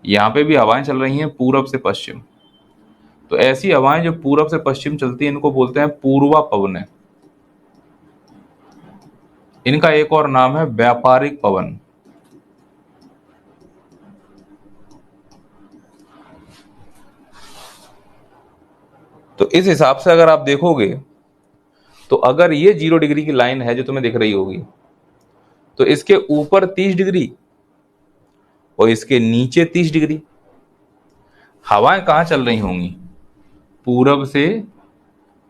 यहाँ पे भी हवाएं चल रही हैं पूरब से पश्चिम। तो ऐसी हवाएं जो पूरब से पश्चिम चलती हैं इनको बोलते हैं पूर्वा पवनें। इनका एक और नाम है व्यापारिक पवन। तो इस हिसाब से अगर आप देखोगे तो अगर ये 0 डिग्री की लाइन है जो तुम्हें दिख रही होगी, तो इसके ऊपर 30 डिग्री और इसके नीचे 30 डिग्री। हवाएं कहां चल रही होंगी? पूरब से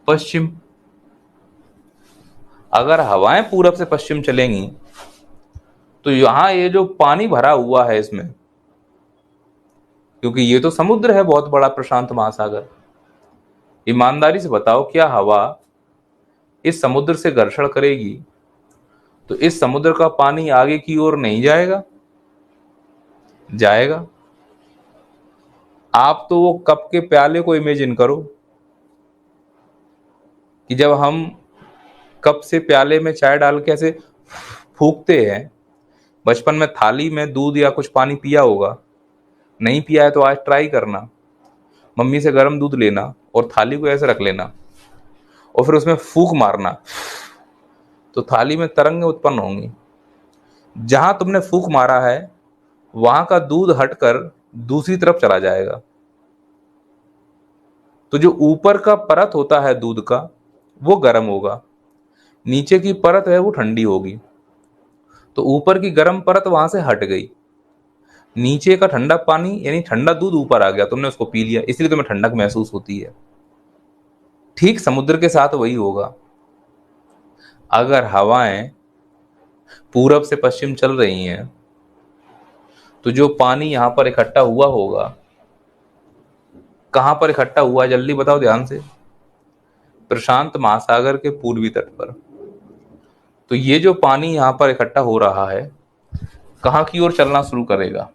पश्चिम। अगर हवाएं पूरब से पश्चिम चलेंगी तो यहां ये जो पानी भरा हुआ है इसमें, क्योंकि ये तो समुद्र है बहुत बड़ा, प्रशांत महासागर, ईमानदारी से बताओ क्या हवा इस समुद्र से घर्षण करेगी तो इस समुद्र का पानी आगे की ओर नहीं जाएगा? जाएगा। आप तो वो कप के प्याले को इमेजिन करो कि जब हम कप से प्याले में चाय डाल के ऐसे फूकते हैं। बचपन में थाली में दूध या कुछ पानी पिया होगा, नहीं पिया है तो आज ट्राई करना। मम्मी से गर्म दूध लेना और थाली को ऐसे रख लेना और फिर उसमें फूंक मारना, तो थाली में तरंगें उत्पन्न होंगी। जहां तुमने फूंक मारा है वहां का दूध हटकर दूसरी तरफ चला जाएगा। तो जो ऊपर का परत होता है दूध का वो गर्म होगा, नीचे की परत है वो ठंडी होगी। तो ऊपर की गर्म परत वहां से हट गई, नीचे का ठंडा पानी यानी ठंडा दूध ऊपर आ गया, तुमने उसको पी लिया, इसलिए तुम्हें ठंडक महसूस होती है। ठीक समुद्र के साथ वही होगा। अगर हवाएं पूरब से पश्चिम चल रही हैं तो जो पानी यहां पर इकट्ठा हुआ होगा, कहां पर इकट्ठा हुआ है जल्दी बताओ ध्यान से? प्रशांत महासागर के पूर्वी तट पर। तो ये जो पानी यहां पर इकट्ठा हो रहा है कहां की ओर चलना शुरू करेगा?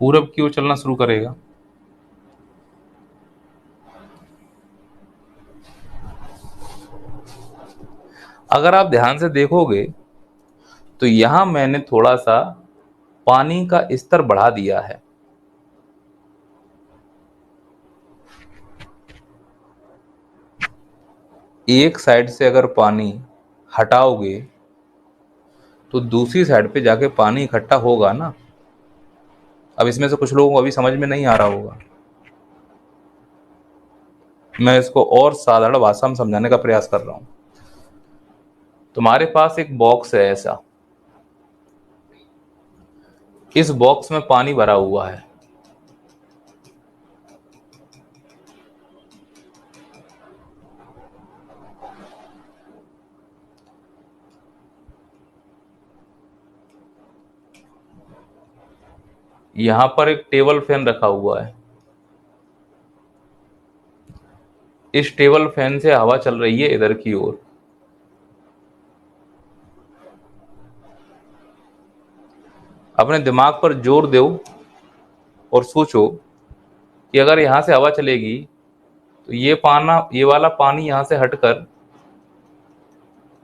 पूरब की ओर चलना शुरू करेगा। अगर आप ध्यान से देखोगे तो यहां मैंने थोड़ा सा पानी का स्तर बढ़ा दिया है। एक साइड से अगर पानी हटाओगे तो दूसरी साइड पे जाके पानी इकट्ठा होगा ना। अब इसमें से कुछ लोगों को अभी समझ में नहीं आ रहा होगा, मैं इसको और साधारण भाषा में समझाने का प्रयास कर रहा हूं। तुम्हारे पास एक बॉक्स है ऐसा, इस बॉक्स में पानी भरा हुआ है। यहां पर एक टेबल फैन रखा हुआ है, इस टेबल फैन से हवा चल रही है इधर की ओर। अपने दिमाग पर जोर दो और सोचो कि अगर यहां से हवा चलेगी तो ये वाला पानी यहां से हटकर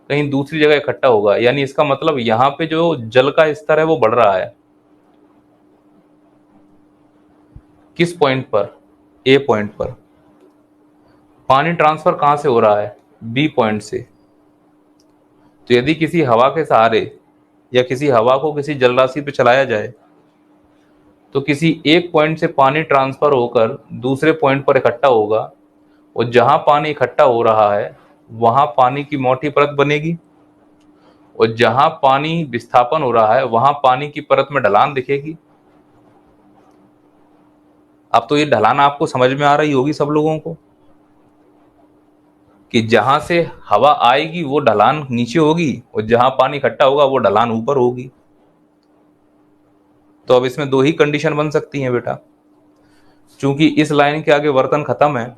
कहीं दूसरी जगह इकट्ठा होगा, यानी इसका मतलब यहां पे जो जल का स्तर है वो बढ़ रहा है। किस पॉइंट पर? ए पॉइंट पर। पानी ट्रांसफर कहां से हो रहा है? बी पॉइंट से। तो यदि किसी हवा के सहारे या किसी हवा को किसी जलराशि पे चलाया जाए तो किसी एक पॉइंट से पानी ट्रांसफर होकर दूसरे पॉइंट पर इकट्ठा होगा, और जहां पानी इकट्ठा हो रहा है वहां पानी की मोटी परत बनेगी, और जहां पानी विस्थापन हो रहा है वहां पानी की परत में ढलान दिखेगी। अब तो ये ढलान आपको समझ में आ रही होगी सब लोगों को कि जहां से हवा आएगी वो ढलान नीचे होगी और जहां पानी इकट्ठा होगा वो ढलान ऊपर होगी। तो अब इसमें दो ही कंडीशन बन सकती हैं बेटा। चूंकि इस लाइन के आगे वर्तन खत्म है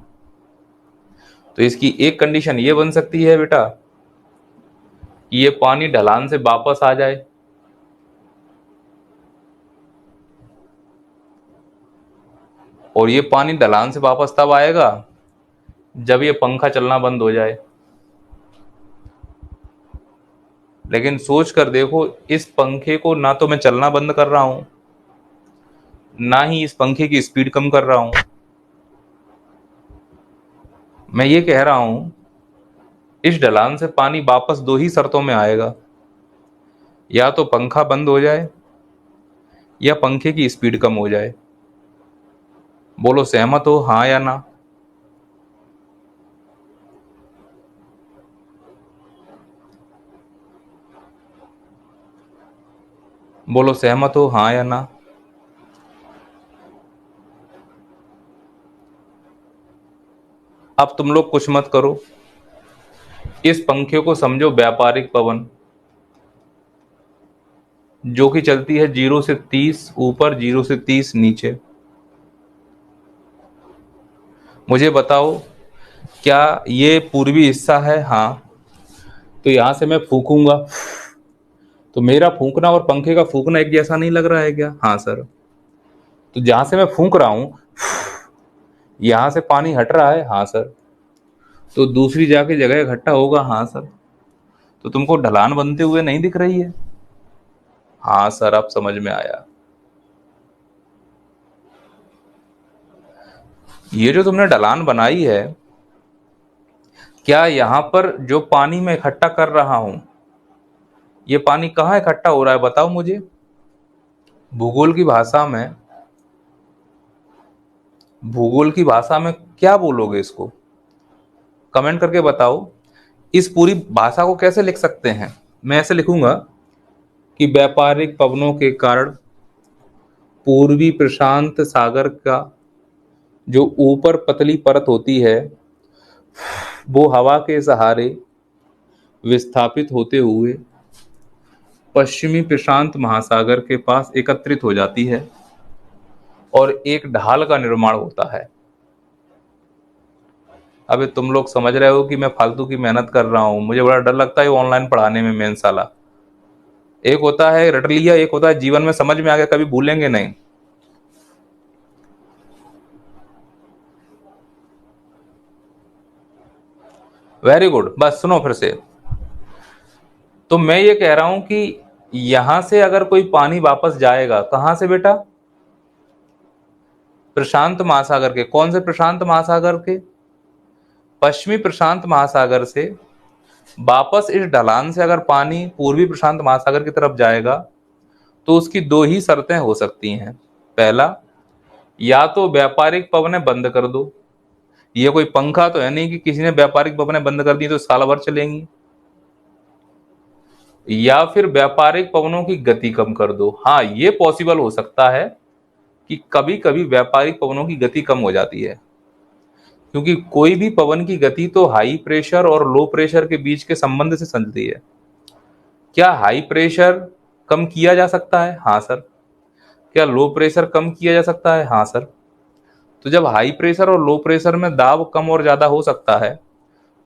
तो इसकी एक कंडीशन ये बन सकती है बेटा कि ये पानी ढलान से वापस आ जाए, और ये पानी ढलान से वापस तब आएगा जब ये पंखा चलना बंद हो जाए। लेकिन सोच कर देखो, इस पंखे को ना तो मैं चलना बंद कर रहा हूं, ना ही इस पंखे की स्पीड कम कर रहा हूं। मैं ये कह रहा हूं, इस ढलान से पानी वापस दो ही शर्तों में आएगा, या तो पंखा बंद हो जाए या पंखे की स्पीड कम हो जाए। बोलो सहमत हो, हाँ या ना? बोलो सहमत हो, हाँ या ना? अब तुम लोग कुछ मत करो, इस पंखे को समझो व्यापारिक पवन, जो कि चलती है 0 से 30 ऊपर, 0 से 30 नीचे। मुझे बताओ, क्या ये पूर्वी हिस्सा है? हाँ। तो यहां से मैं फूकूंगा तो मेरा फूकना और पंखे का फूकना एक जैसा नहीं लग रहा है क्या? हाँ सर। तो जहां से मैं फूक रहा हूं, यहां से पानी हट रहा है? हाँ सर। तो दूसरी जाके जगह इकट्ठा होगा? हाँ सर। तो तुमको ढलान बनते हुए नहीं दिख रही है? हाँ सर, अब समझ में आया। ये जो तुमने ढलान बनाई है, क्या यहां पर जो पानी मैं इकट्ठा कर रहा हूं, ये पानी कहाँ इकट्ठा हो रहा है बताओ मुझे? भूगोल की भाषा में, भूगोल की भाषा में क्या बोलोगे इसको? कमेंट करके बताओ। इस पूरी भाषा को कैसे लिख सकते हैं? मैं ऐसे लिखूंगा कि व्यापारिक पवनों के कारण पूर्वी प्रशांत सागर का जो ऊपर पतली परत होती है, वो हवा के सहारे विस्थापित होते हुए पश्चिमी प्रशांत महासागर के पास एकत्रित हो जाती है और एक ढाल का निर्माण होता है। अबे तुम लोग समझ रहे हो कि मैं फालतू की मेहनत कर रहा हूं? मुझे बड़ा डर लगता है ऑनलाइन पढ़ाने में, मेन साला। एक होता है रट लिया, एक होता है जीवन में समझ में आ गया, कभी भूलेंगे नहीं। Very good. बस सुनो फिर से। तो मैं ये कह रहा हूं कि यहां से अगर कोई पानी वापस जाएगा, कहां से बेटा? प्रशांत महासागर के। कौन से प्रशांत महासागर के? पश्चिमी प्रशांत महासागर से वापस इस ढलान से अगर पानी पूर्वी प्रशांत महासागर की तरफ जाएगा, तो उसकी दो ही शर्तें हो सकती हैं। पहला, या तो व्यापारिक पवनें बंद कर दो। ये कोई पंखा तो है नहीं कि किसी ने व्यापारिक पवनें बंद कर दी तो साल भर चलेंगी। या फिर व्यापारिक पवनों की गति कम कर दो। हाँ, ये पॉसिबल हो सकता है कि कभी कभी व्यापारिक पवनों की गति कम हो जाती है, क्योंकि कोई भी पवन की गति तो हाई प्रेशर और लो प्रेशर के बीच के संबंध से चलती है। क्या हाई प्रेशर कम किया जा सकता है? हाँ सर। क्या लो प्रेशर कम किया जा सकता है? हाँ सर। तो जब हाई प्रेशर और लो प्रेशर में दाब कम और ज्यादा हो सकता है,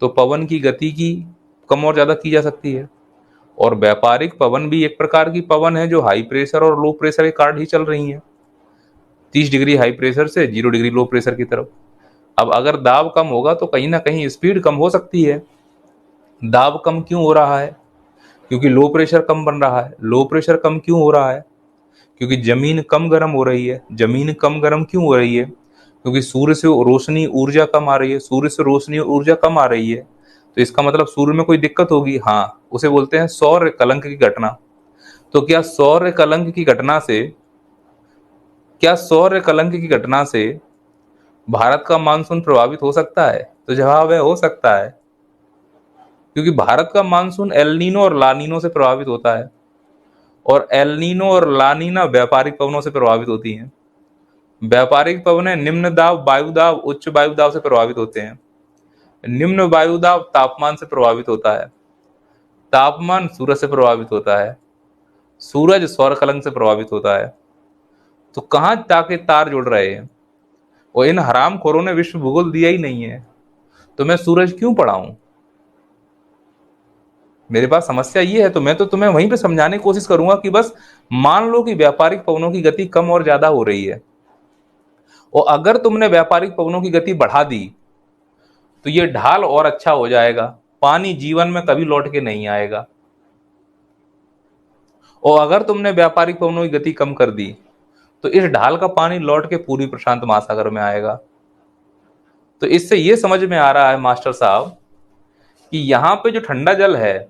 तो पवन की गति की कम और ज्यादा की जा सकती है। और व्यापारिक पवन भी एक प्रकार की पवन है जो हाई प्रेशर और लो प्रेशर के कारण ही चल रही है, 30 डिग्री हाई प्रेशर से 0 डिग्री लो प्रेशर की तरफ। अब अगर दाब कम होगा तो कहीं ना कहीं स्पीड कम हो सकती है। दाब कम क्यों हो रहा है? क्योंकि लो प्रेशर कम बन रहा है। लो प्रेशर कम क्यों हो रहा है? क्योंकि जमीन कम गर्म हो रही है। जमीन कम गर्म क्यों हो रही है? क्योंकि सूर्य से रोशनी ऊर्जा कम आ रही है। सूर्य से रोशनी ऊर्जा कम आ रही है, तो इसका मतलब सूर्य में कोई दिक्कत होगी। हाँ, उसे बोलते हैं सौर कलंक की घटना। तो क्या सौर कलंक की घटना से भारत का मानसून प्रभावित हो सकता है? तो जवाब है हो सकता है, क्योंकि भारत का मानसून एल नीनो और ला नीनो से प्रभावित होता है, और एल नीनो और ला नीना व्यापारिक पवनों से प्रभावित होती हैं। व्यापारिक पवनें निम्न दाब वायु दाब उच्च वायु दाब से प्रभावित होते हैं। निम्न वायु दाब तापमान से प्रभावित होता है। तापमान सूरज से प्रभावित होता है। सूरज सौर कलंक से प्रभावित होता है। तो कहां जाके तार जुड़ रहे हैं? और इन हरामखोरों ने विश्व भूगोल दिया ही नहीं है, तो मैं सूरज क्यों पढ़ाऊं? मेरे पास समस्या ये है। तो मैं तो तुम्हें वहीं पे समझाने की कोशिश करूंगा कि बस मान लो कि व्यापारिक पवनों की गति कम और ज्यादा हो रही है, और अगर तुमने व्यापारिक पवनों की गति बढ़ा दी तो ये ढाल और अच्छा हो जाएगा, पानी जीवन में कभी लौट के नहीं आएगा। और अगर तुमने व्यापारिक पवनों की गति कम कर दी तो इस ढाल का पानी लौट के पूर्वी प्रशांत महासागर में आएगा। तो इससे ये समझ में आ रहा है मास्टर साहब कि यहाँ पे जो ठंडा जल है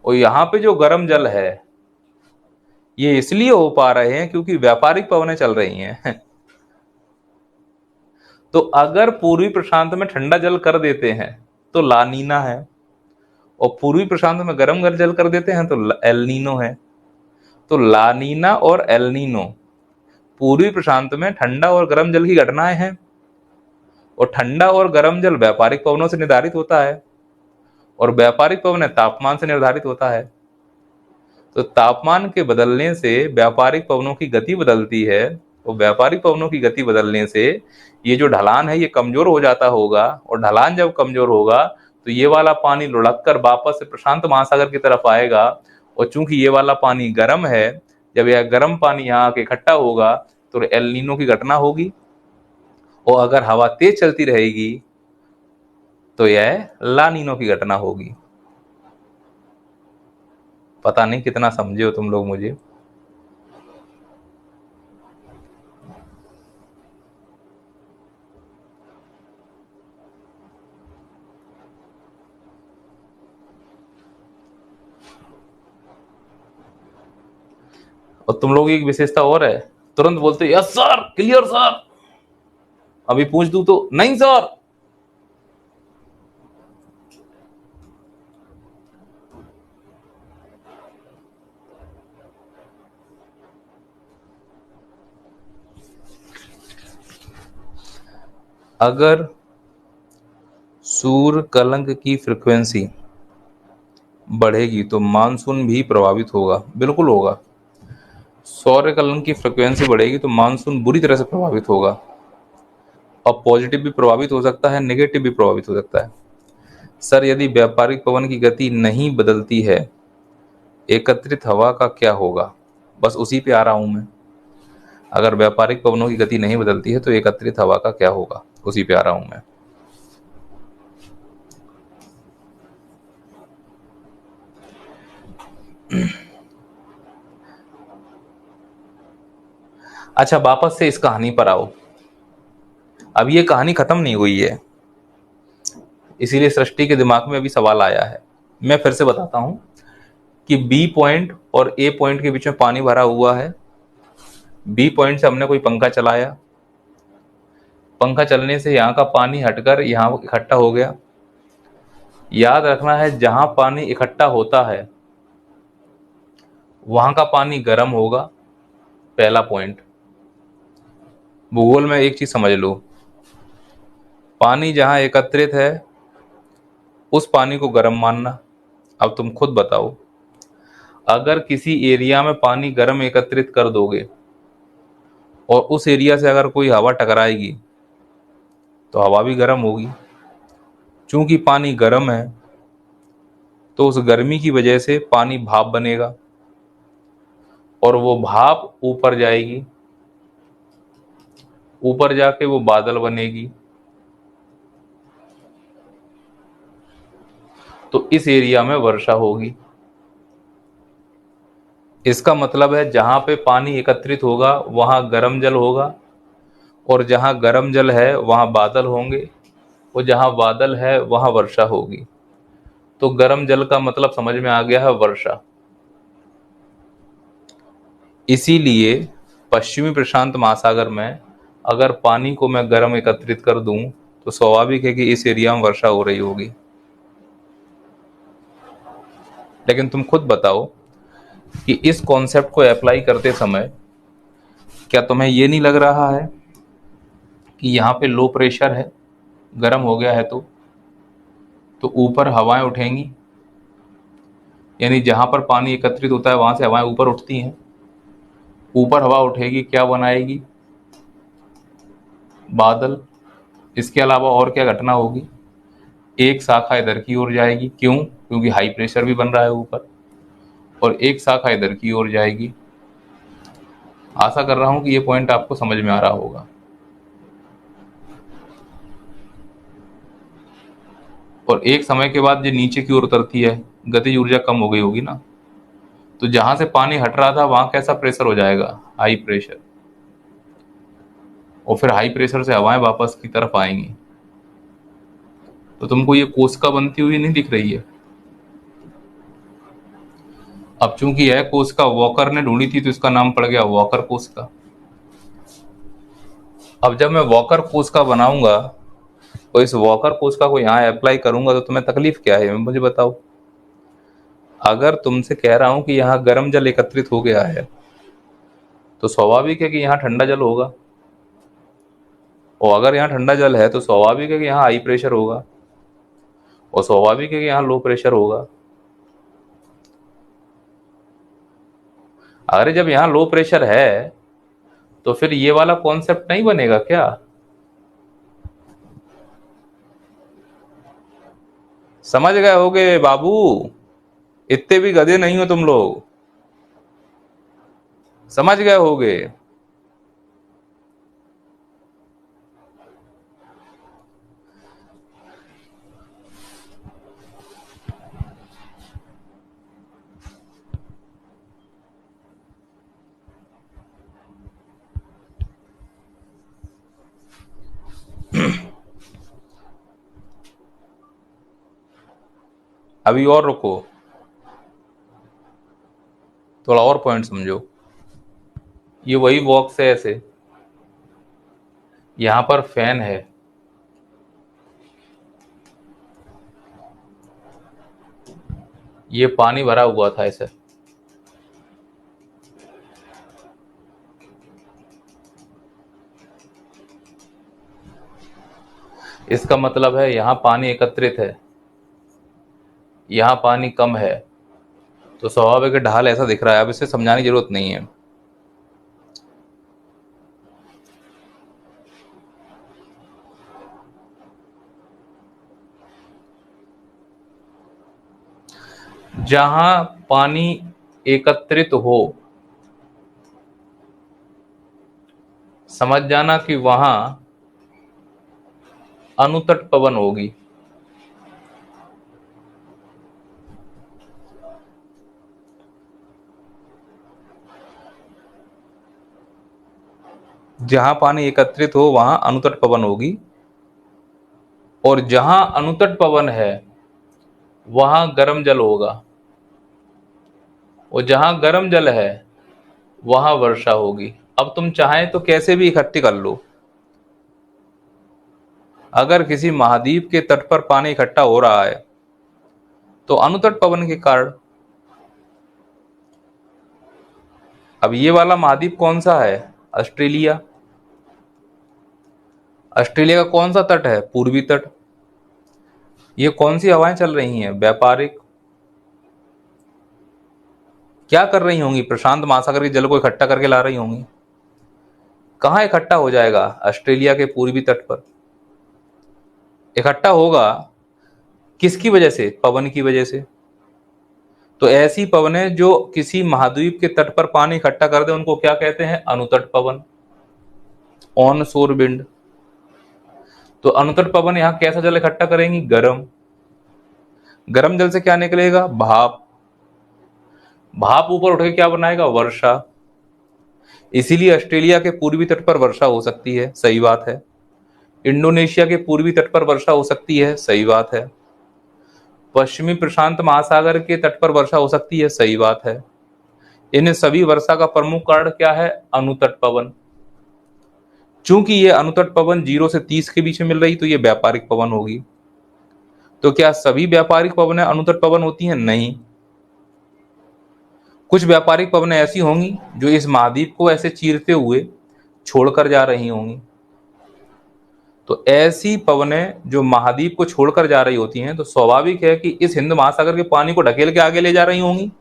और यहाँ पे जो गर्म जल है ये इसलिए हो पा रहे हैं क्योंकि व्यापारिक पवनें चल रही हैं। तो अगर पूर्वी प्रशांत में ठंडा जल कर देते हैं तो लानीना है, और पूर्वी प्रशांत में गर्म जल कर देते हैं तो एलनीनो है। तो लानीना और एलनीनो पूर्वी प्रशांत में ठंडा और गर्म जल की घटनाएं हैं, और ठंडा और गर्म जल व्यापारिक पवनों से निर्धारित होता है, और व्यापारिक पवन तापमान से निर्धारित होता है। तो तापमान के बदलने से व्यापारिक पवनों की गति बदलती है, और व्यापारिक पवनों की गति बदलने से ये जो ढलान है ये कमजोर हो जाता होगा, और ढलान जब कमजोर होगा तो ये वाला पानी लुढ़क कर वापस से प्रशांत महासागर की तरफ आएगा। और चूंकि ये वाला पानी गर्म है, जब यह गर्म पानी यहाँ आके इकट्ठा होगा तो एल नीनो की घटना होगी, और अगर हवा तेज चलती रहेगी तो यह ला नीनो की घटना होगी। पता नहीं कितना समझे हो तुम लोग मुझे। और तुम लोग की एक विशेषता और है, तुरंत बोलते यस सर, क्लियर सर। अभी पूछ दूं तो नहीं सर। अगर सूर्य कलंक की फ्रीक्वेंसी बढ़ेगी तो मानसून भी प्रभावित होगा। बिल्कुल होगा। सौर्य कलंक की फ्रीक्वेंसी बढ़ेगी तो मानसून बुरी तरह से प्रभावित होगा, और पॉजिटिव भी प्रभावित हो सकता है, नेगेटिव भी प्रभावित हो सकता है। सर यदि व्यापारिक पवन की गति नहीं बदलती है, एकत्रित हवा का क्या होगा? बस उसी पे आ रहा हूं मैं। अगर व्यापारिक पवनों की गति नहीं बदलती है तो एकत्रित हवा का क्या होगा, उसी पे आ रहा हूं मैं। अच्छा, वापस से इस कहानी पर आओ। अब ये कहानी खत्म नहीं हुई है, इसीलिए सृष्टि के दिमाग में अभी सवाल आया है। मैं फिर से बताता हूं कि बी पॉइंट और ए पॉइंट के बीच में पानी भरा हुआ है। बी पॉइंट से हमने कोई पंखा चलाया, पंखा चलने से यहाँ का पानी हटकर यहाँ इकट्ठा हो गया। याद रखना है जहां पानी इकट्ठा होता है वहां का पानी गर्म होगा, पहला पॉइंट। भूगोल में एक चीज समझ लो, पानी जहां एकत्रित है उस पानी को गर्म मानना। अब तुम खुद बताओ, अगर किसी एरिया में पानी गर्म एकत्रित कर दोगे और उस एरिया से अगर कोई हवा टकराएगी तो हवा भी गर्म होगी। चूंकि पानी गर्म है तो उस गर्मी की वजह से पानी भाप बनेगा, और वो भाप ऊपर जाएगी, ऊपर जाके वो बादल बनेगी। तो इस एरिया में वर्षा होगी। इसका मतलब है जहां पे पानी एकत्रित होगा वहां गर्म जल होगा, और जहां गर्म जल है वहां बादल होंगे, और जहां बादल है वहां वर्षा होगी। तो गर्म जल का मतलब समझ में आ गया है, वर्षा। इसीलिए पश्चिमी प्रशांत महासागर में अगर पानी को मैं गर्म एकत्रित कर दूं तो स्वाभाविक है कि इस एरिया में वर्षा हो रही होगी। लेकिन तुम खुद बताओ कि इस कॉन्सेप्ट को अप्लाई करते समय क्या तुम्हें ये नहीं लग रहा है कि यहाँ पे लो प्रेशर है, गर्म हो गया है तो ऊपर हवाएं उठेंगी, यानी जहां पर पानी एकत्रित होता है वहां से हवाएं ऊपर उठती हैं। ऊपर हवा उठेगी, क्या बनाएगी? बादल। इसके अलावा और क्या घटना होगी? एक शाखा इधर की ओर जाएगी। क्यों? क्योंकि हाई प्रेशर भी बन रहा है ऊपर, और एक शाखा इधर की ओर जाएगी। आशा कर रहा हूं कि ये पॉइंट आपको समझ में आ रहा होगा। और एक समय के बाद जो नीचे की ओर उतरती है, गतिज ऊर्जा कम हो गई होगी ना, तो जहां से पानी हट रहा था वहां कैसा प्रेशर हो जाएगा, हाई प्रेशर। और फिर हाई प्रेशर से हवाएं वापस की तरफ आएंगी। तो तुमको ये कोशिका बनती हुई नहीं दिख रही है। अब चूंकि यह कोशिका वॉकर ने ढूंढी थी तो इसका नाम पड़ गया वॉकर कोशिका। अब जब मैं वॉकर कोशिका बनाऊंगा तो इस वॉकर कोशिका को यहाँ अप्लाई करूंगा तो तुम्हें तकलीफ क्या है, मुझे बताओ। अगर तुमसे कह रहा हूं कि यहाँ गर्म जल एकत्रित हो गया है तो स्वाभाविक है कि यहाँ ठंडा जल होगा। और अगर यहाँ ठंडा जल है तो स्वाभाविक है कि यहाँ हाई प्रेशर होगा। और स्वाभाविक है कि यहाँ लो प्रेशर होगा। अगर जब यहाँ लो प्रेशर है तो फिर ये वाला कॉन्सेप्ट नहीं बनेगा क्या? समझ गए होगे बाबू, इतने भी गधे नहीं हो तुम लोग, समझ गए होगे। अभी और रुको, थोड़ा और पॉइंट समझो। ये वही बॉक्स है ऐसे, यहां पर फैन है, ये पानी भरा हुआ था ऐसे। इसका मतलब है यहां पानी एकत्रित है, यहां पानी कम है, तो स्वाभाविक है ढाल ऐसा दिख रहा है। अब इसे समझाने की जरूरत नहीं है। जहां पानी एकत्रित हो, समझ जाना कि वहां अनुतट पवन होगी। जहां पानी एकत्रित हो वहां अनुतट पवन होगी। और जहां अनुतट पवन है वहां गर्म जल होगा। और जहां गर्म जल है वहां वर्षा होगी। अब तुम चाहें तो कैसे भी इकट्ठी कर लो। अगर किसी महाद्वीप के तट पर पानी इकट्ठा हो रहा है तो अनुतट पवन के कारण। अब ये वाला महाद्वीप कौन सा है? ऑस्ट्रेलिया। ऑस्ट्रेलिया का कौन सा तट है? पूर्वी तट। ये कौन सी हवाएं चल रही हैं? व्यापारिक। क्या कर रही होंगी? प्रशांत महासागर के जल को इकट्ठा करके ला रही होंगी। कहाँ इकट्ठा हो जाएगा? ऑस्ट्रेलिया के पूर्वी तट पर इकट्ठा होगा। किसकी वजह से? पवन की वजह से। तो ऐसी पवनें जो किसी महाद्वीप के तट पर पानी इकट्ठा कर दे उनको क्या कहते हैं? अनुतट पवन, ऑन शोर विंड। तो अनुतट पवन यहां कैसा जल इकट्ठा करेंगी? गर्म। गर्म जल से क्या निकलेगा? भाप। भाप ऊपर उठ के क्या बनाएगा? वर्षा। इसीलिए ऑस्ट्रेलिया के पूर्वी तट पर वर्षा हो सकती है, सही बात है। इंडोनेशिया के पूर्वी तट पर वर्षा हो सकती है, सही बात है। पश्चिमी प्रशांत महासागर के तट पर वर्षा हो सकती है, सही बात है। इन सभी वर्षा का प्रमुख कारण क्या है? अनुतट पवन। चूंकि ये अनुतट पवन 0 से 30 के बीच में मिल रही तो ये व्यापारिक पवन होगी। तो क्या सभी व्यापारिक पवनें अनुतट पवन होती हैं? नहीं। कुछ व्यापारिक पवनें ऐसी होंगी जो इस महाद्वीप को ऐसे चीरते हुए छोड़कर जा रही होंगी। तो ऐसी पवनें जो महाद्वीप को छोड़कर जा रही होती हैं तो स्वाभाविक है कि इस हिंद महासागर के पानी को ढकेल के आगे ले जा रही होंगी।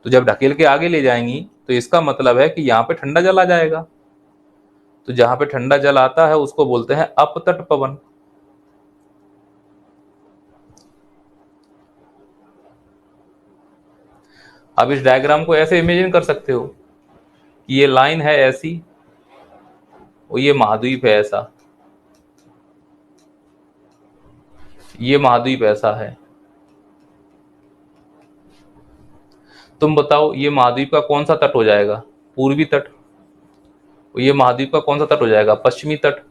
तो जब ढकेल के आगे ले जाएंगी तो इसका मतलब है कि यहाँ पे ठंडा जल आ जाएगा। तो जहां पे ठंडा जल आता है उसको बोलते हैं अपतट पवन। अब इस डायग्राम को ऐसे इमेजिन कर सकते हो कि ये लाइन है ऐसी और ये महाद्वीप है ऐसा, ये महाद्वीप ऐसा है। तुम बताओ ये महाद्वीप का कौन सा तट हो जाएगा? पूर्वी तट। और ये महाद्वीप का कौन सा तट हो जाएगा? पश्चिमी तट।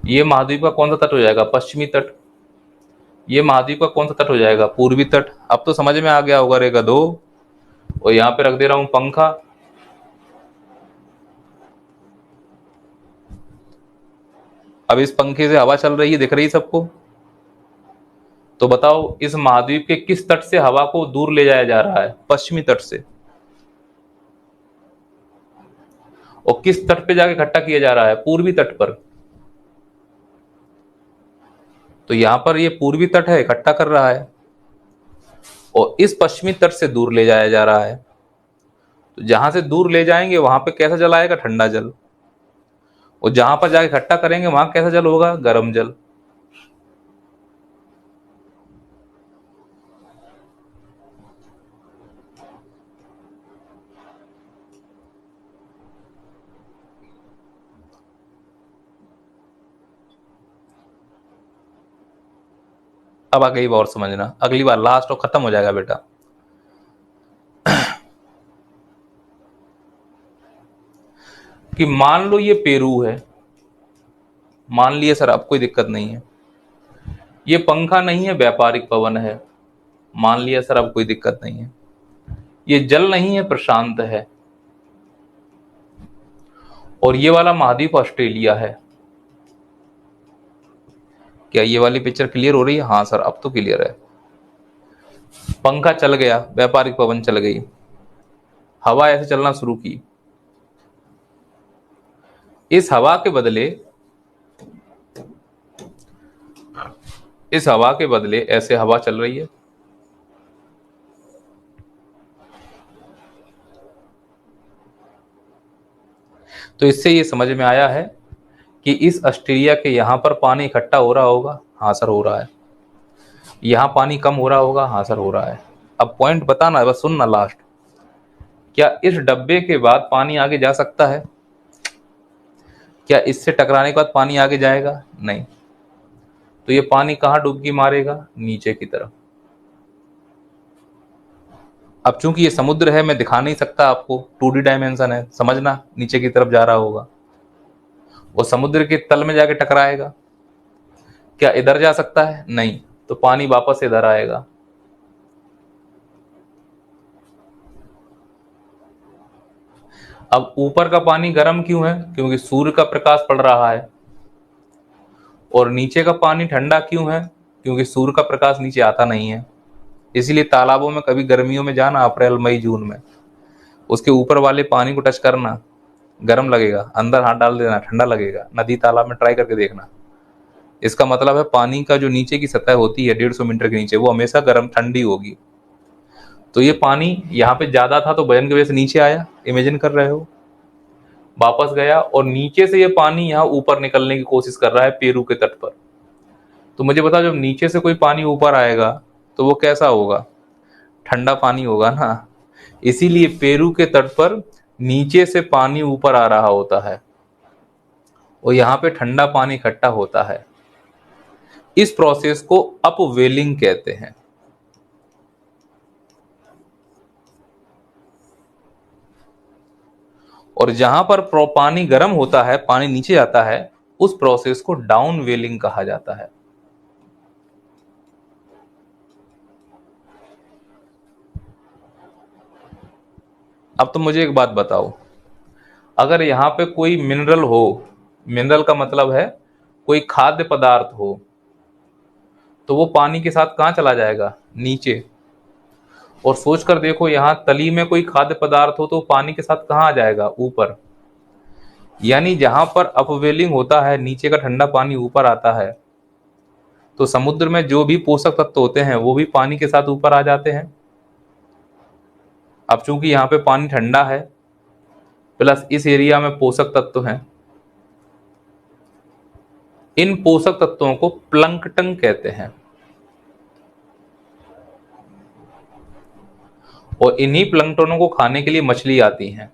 ये महाद्वीप का कौन सा तट हो जाएगा? पश्चिमी तट। ये महाद्वीप का कौन सा तट हो जाएगा? पूर्वी तट। अब तो समझ में आ गया होगा रे गधो। और यहां पे रख दे रहा हूं पंखा। अब इस पंखे से हवा चल रही है, दिख रही है सबको। तो बताओ इस महाद्वीप के किस तट से हवा को दूर ले जाया जा रहा है? पश्चिमी तट से। और किस तट पे जाके इकट्ठा किया जा रहा है? पूर्वी तट पर। तो यहां पर ये पूर्वी तट है, इकट्ठा कर रहा है, और इस पश्चिमी तट से दूर ले जाया जा रहा है। तो जहां से दूर ले जाएंगे वहां पे कैसा जल आएगा? ठंडा जल। और जहां पर जाके इकट्ठा करेंगे वहां कैसा जल होगा? गर्म जल। अब अगली बार समझना, अगली बार लास्ट और खत्म हो जाएगा बेटा। कि मान लो ये पेरू है, मान लिया सर, अब कोई दिक्कत नहीं है। ये पंखा नहीं है, व्यापारिक पवन है, मान लिया सर, अब कोई दिक्कत नहीं है। ये जल नहीं है, प्रशांत है। और ये वाला महाद्वीप ऑस्ट्रेलिया है। क्या ये वाली पिक्चर क्लियर हो रही है? हाँ सर, अब तो क्लियर है। पंखा चल गया, व्यापारिक पवन चल गई, हवा ऐसे चलना शुरू की। इस हवा के बदले, इस हवा के बदले ऐसे हवा चल रही है। तो इससे ये समझ में आया है कि इस ऑस्ट्रेलिया के यहां पर पानी इकट्ठा हो रहा होगा। हाँ सर, हो रहा है। यहां पानी कम हो रहा होगा। हाँ सर, हो रहा है। अब पॉइंट बताना, बस सुनना लास्ट। क्या इस डब्बे के बाद पानी आगे जा सकता है? क्या इससे टकराने के बाद पानी आगे जाएगा? नहीं। तो ये पानी कहां डुबकी मारेगा? नीचे की तरफ। अब चूंकि ये समुद्र है, मैं दिखा नहीं सकता आपको, 2D डायमेंशन है, समझना, नीचे की तरफ जा रहा होगा। वो समुद्र के तल में जाके टकराएगा। क्या इधर जा सकता है? नहीं। तो पानी वापस इधर आएगा। अब ऊपर का पानी गर्म क्यों है? क्योंकि सूर्य का प्रकाश पड़ रहा है। और नीचे का पानी ठंडा क्यों है? क्योंकि सूर्य का प्रकाश नीचे आता नहीं है। इसीलिए तालाबों में कभी गर्मियों में जाना, अप्रैल मई जून में, उसके ऊपर वाले पानी को टच करना, गर्म लगेगा, अंदर हाथ डाल देना, ठंडा लगेगा। नदी तालाब में ट्राई करके देखना। इसका मतलब है पानी का जो नीचे की सतह होती है 150 मीटर के नीचे, वो हमेशा गर्म ठंडी होगी। तो ये पानी यहाँ पे ज्यादा था तो वजन की वजह से नीचे आया, इमेजिन कर रहे हो, वापस गया, और नीचे से ये पानी यहाँ ऊपर निकलने की कोशिश कर रहा है पेरू के तट पर। तो मुझे बताओ, जब नीचे से कोई पानी ऊपर आएगा तो वो कैसा होगा? ठंडा पानी होगा ना। इसीलिए पेरू के तट पर नीचे से पानी ऊपर आ रहा होता है और यहाँ पे ठंडा पानी इकट्ठा होता है। इस प्रोसेस को अपवेलिंग कहते हैं। और जहां पर पानी गर्म होता है, पानी नीचे आता है, उस प्रोसेस को डाउन वेलिंग कहा जाता है। अब तो मुझे एक बात बताओ, अगर यहाँ पे कोई मिनरल हो, मिनरल का मतलब है कोई खाद्य पदार्थ हो, तो वो पानी के साथ कहाँ चला जाएगा? नीचे। और सोच कर देखो, यहाँ तली में कोई खाद्य पदार्थ हो तो पानी के साथ कहाँ आ जाएगा? ऊपर। यानी जहां पर अपवेलिंग होता है, नीचे का ठंडा पानी ऊपर आता है, तो समुद्र में जो भी पोषक तत्व होते हैं वो भी पानी के साथ ऊपर आ जाते हैं। अब चूंकि यहाँ पे पानी ठंडा है, प्लस इस एरिया में पोषक तत्व हैं, इन पोषक तत्वों को प्लंकटन कहते हैं। और इन्हीं प्लंकटनों को खाने के लिए मछली आती हैं।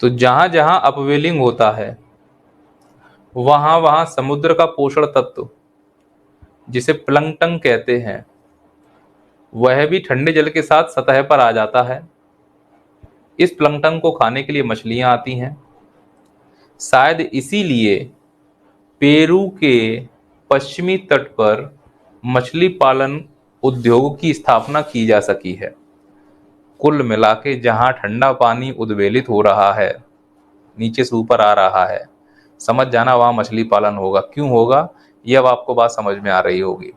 तो जहां जहां अपवेलिंग होता है वहां वहां समुद्र का पोषण तत्व जिसे प्लंकटन कहते हैं वह भी ठंडे जल के साथ सतह पर आ जाता है। इस प्लंकटन को खाने के लिए मछलियां आती हैं। शायद इसीलिए पेरू के पश्चिमी तट पर मछली पालन उद्योग की स्थापना की जा सकी है। कुल मिला के जहां ठंडा पानी उद्वेलित हो रहा है, नीचे से ऊपर आ रहा है, समझ जाना वहां मछली पालन होगा। क्यों होगा ये अब आपको बात समझ में आ रही होगी।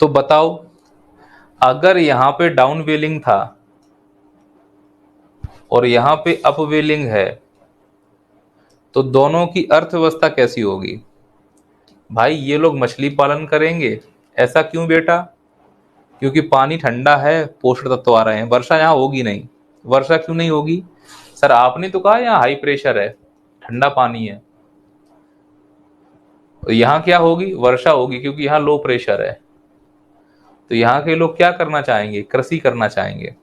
तो बताओ, अगर यहां पे डाउन वेलिंग था और यहां पे अप वेलिंग है तो दोनों की अर्थव्यवस्था कैसी होगी? भाई ये लोग मछली पालन करेंगे। ऐसा क्यों बेटा? क्योंकि पानी ठंडा है, पोषक तत्व आ रहे हैं। वर्षा यहाँ होगी नहीं। वर्षा क्यों नहीं होगी? सर आपने तो कहा यहाँ हाई प्रेशर है, ठंडा पानी है। तो यहाँ क्या होगी? वर्षा होगी, क्योंकि यहाँ लो प्रेशर है। तो यहाँ के लोग क्या करना चाहेंगे? कृषि करना चाहेंगे।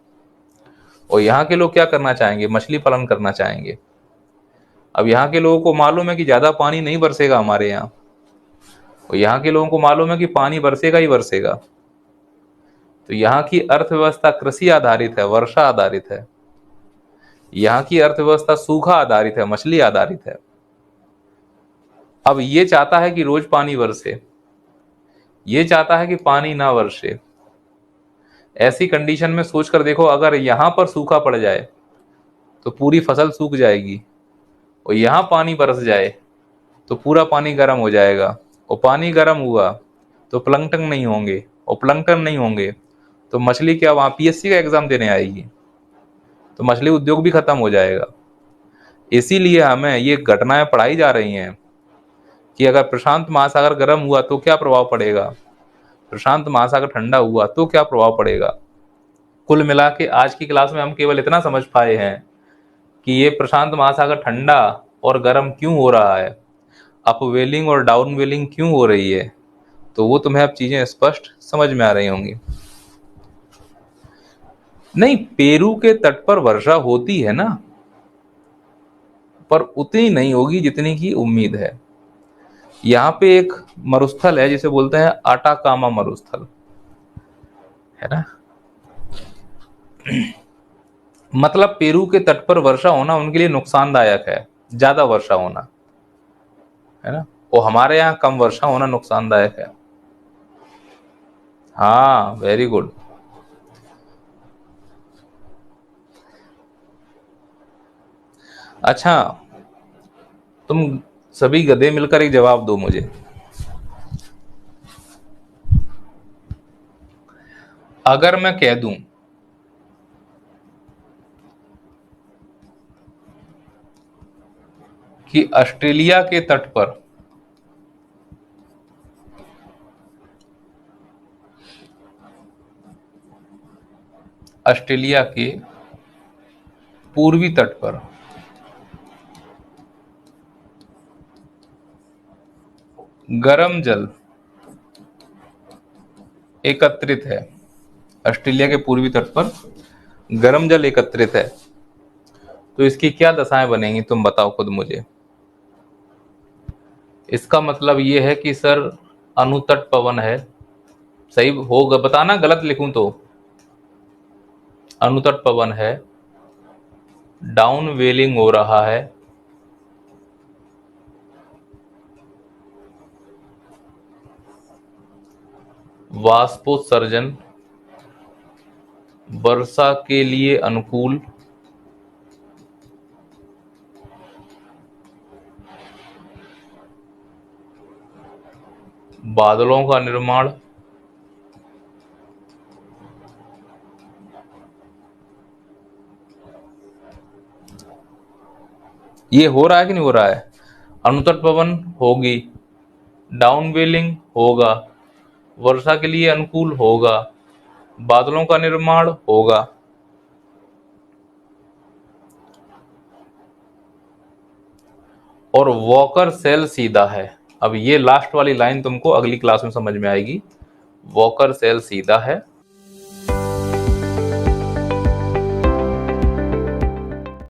और यहाँ के लोग क्या करना चाहेंगे? मछली पालन करना चाहेंगे। अब यहाँ के लोगों को मालूम है कि ज्यादा पानी नहीं बरसेगा हमारे यहाँ, और यहाँ के लोगों को मालूम है कि पानी बरसेगा ही बरसेगा। तो यहाँ की अर्थव्यवस्था कृषि आधारित है, वर्षा आधारित है। यहाँ की अर्थव्यवस्था सूखा आधारित है, मछली आधारित है। अब ये चाहता है कि रोज पानी बरसे, ये चाहता है कि पानी ना बरसे। ऐसी कंडीशन में सोचकर देखो, अगर यहां पर सूखा पड़ जाए तो पूरी फसल सूख जाएगी, और यहां पानी बरस जाए तो पूरा पानी गर्म हो जाएगा, और पानी गर्म हुआ तो प्लंकटन नहीं होंगे, और प्लंकटन नहीं होंगे तो मछली क्या वहां पीएससी का एग्जाम देने आएगी? तो मछली उद्योग भी खत्म हो जाएगा। इसीलिए हमें ये घटनाएं पढ़ाई जा रही हैं कि अगर प्रशांत महासागर गर्म हुआ तो क्या प्रभाव पड़ेगा, प्रशांत महासागर ठंडा हुआ तो क्या प्रभाव पड़ेगा। कुल मिला के आज की क्लास में हम केवल इतना समझ पाए हैं कि ये प्रशांत महासागर ठंडा और गर्म क्यों हो रहा है, अपवेलिंग और डाउनवेलिंग क्यों हो रही है। तो वो तुम्हें अब चीजें स्पष्ट समझ में आ रही होंगी। नहीं, पेरू के तट पर वर्षा होती है ना, पर उतनी नहीं होगी जितनी की उम्मीद है। यहाँ पे एक मरुस्थल है जिसे बोलते हैं आटाकामा मरुस्थल, है ना। मतलब पेरू के तट पर वर्षा होना उनके लिए नुकसानदायक है, ज्यादा वर्षा होना, है ना। और हमारे यहाँ कम वर्षा होना नुकसानदायक है। हाँ, वेरी गुड। अच्छा, तुम सभी गधे मिलकर एक जवाब दो मुझे। अगर मैं कह दूं कि ऑस्ट्रेलिया के तट पर ऑस्ट्रेलिया के पूर्वी तट पर गर्म जल एकत्रित है, ऑस्ट्रेलिया के पूर्वी तट पर गर्म जल एकत्रित है, तो इसकी क्या दशाएं बनेंगी तुम बताओ खुद मुझे। इसका मतलब ये है कि सर अनुतट पवन है। सही होगा, बताना गलत लिखूं तो। अनुतट पवन है, डाउन वेलिंग हो रहा है, वाष्पोत्सर्जन वर्षा के लिए अनुकूल, बादलों का निर्माण, ये हो रहा है कि नहीं हो रहा है। अनुतट पवन होगी, डाउन वेलिंग होगा, वर्षा के लिए अनुकूल होगा, बादलों का निर्माण होगा। और वॉकर सेल सीधा है। अब ये लास्ट वाली लाइन तुमको अगली क्लास में समझ में आएगी। वॉकर सेल सीधा है